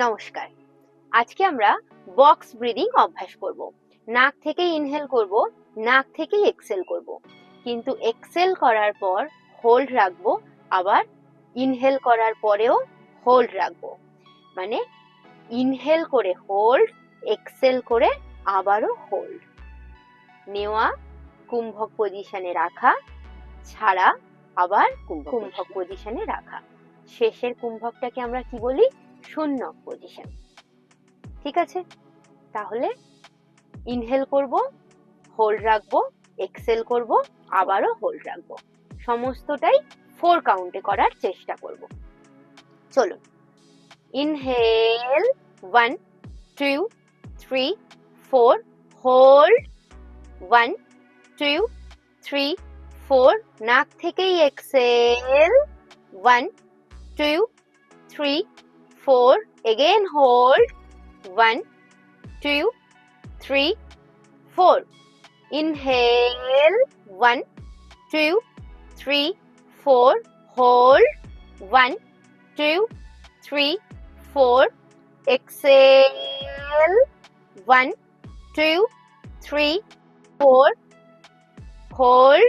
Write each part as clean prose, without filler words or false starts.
নমস্কার। আজকে আমরা বক্স ব্রিদিং অভ্যাস করব। নাক থেকে ইনহেল করব, নাক থেকে এক্সেল করব। কিন্তু এক্সেল করার পর হোল্ড রাখবো, আবার ইনহেল করার পরেও হোল্ড রাখবো। মানে ইনহেল করে হোল্ড, এক্সেল করে আবারও হোল্ড। নেওয়া, কুম্ভক পজিশনে রাখা, ছাড়া, আবার কুম্ভক পজিশনে রাখা। শেষের কুম্ভকটাকে আমরা কি বলি? শূন্য পজিশন। ঠিক আছে, তাহলে ইনহেল করব, হোল্ড রাখবো, এক্সেল করব, আবারও হোল্ড রাখবো। সমস্তটাই 4 কাউন্টে করার চেষ্টা করব। চলুন, ইনহেল 1 2 3 4, হোল্ড 1 2 3 4, নাক থেকেই Excel 1 2 3 4, again hold 1 2 3 4, inhale 1 2 3 4, hold 1 2 3 4, exhale 1 2 3 4, hold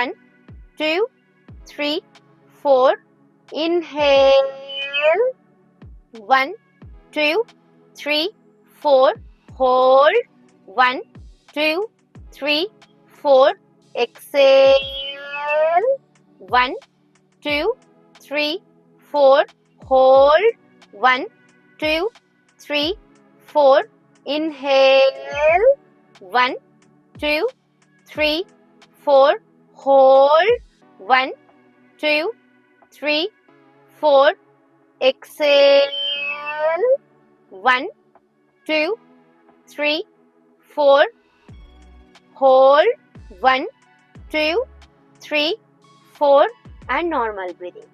1 2 3 4, inhale 1 2 3 4, hold 1 2 3 4, exhale 1 2 3 4, hold 1 2 3 4, inhale 1 2 3 4, hold 1 2 3 4, exhale 1 2 3 4, hold 1 2 3 4, and normal breathing.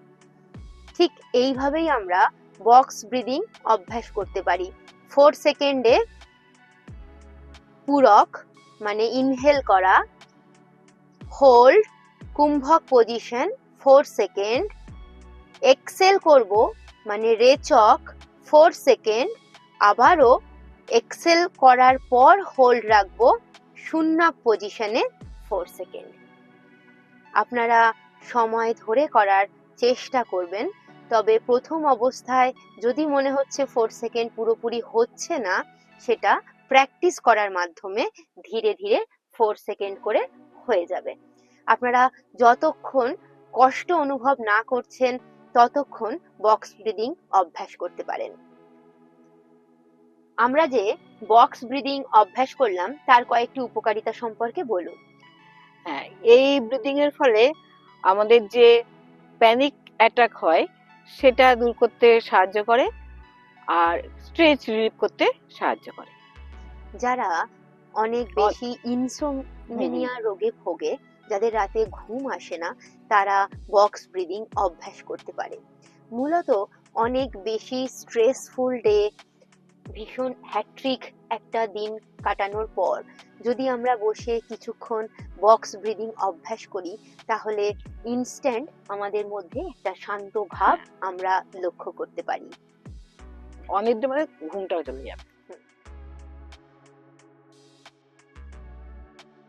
ঠিক এইভাবেই আমরা বক্স ব্রিদিং অভ্যাস করতে পারি। 4 সেকেন্ডে পূরক মানে ইনহেল করা, হোল্ড, কুম্ভক পজিশন 4 সেকেন্ড, এক্সেল করব মানে রেচক 4 সেকেন্ড, আবারও এক্সেল করার পর হোল্ড রাখবো শূন্য পজিশনে 4 সেকেন্ড। আপনারা সময় ধরে করার চেষ্টা করবেন, তবে প্রথম অবস্থায় যদি মনে হচ্ছে 4 সেকেন্ড পুরোপুরি হচ্ছে না, সেটা প্র্যাকটিস করার মাধ্যমে ধীরে ধীরে 4 সেকেন্ড করে হয়ে যাবে। আপনারা যতক্ষণ কষ্ট অনুভব না করছেন ততক্ষণ বক্স ব্রিদিং অভ্যাস করতে পারেন। আমরা যে বক্স ব্রিদিং অভ্যাস করলাম তার কয়েকটি উপকারিতা সম্পর্কে বলুন। হ্যাঁ, এই ব্রিদিং এর ফলে আমাদের যে প্যানিক অ্যাটাক হয় সেটা দূর করতে সাহায্য করে আর স্ট্রেস রিলিফ করতে সাহায্য করে। যারা অনেক বেশি ইনসোমনিয়া রোগে ভোগে, যাদের রাতে ঘুম আসে না, তারা বক্স ব্রিদিং অভ্যাস করতে পারে। মূলত অনেক বেশি স্ট্রেসফুল ডে, ভীষণ হ্যাট্রিক একটা দিন কাটানোর পর যদি আমরা বসে কিছুক্ষণ বক্স ব্রিদিং অভ্যাস করি, তাহলে ইনস্ট্যান্ট আমাদের মধ্যে একটা শান্ত ভাব আমরা লক্ষ্য করতে পারি। অনেক মানে ঘুমটাও চলে যাবে।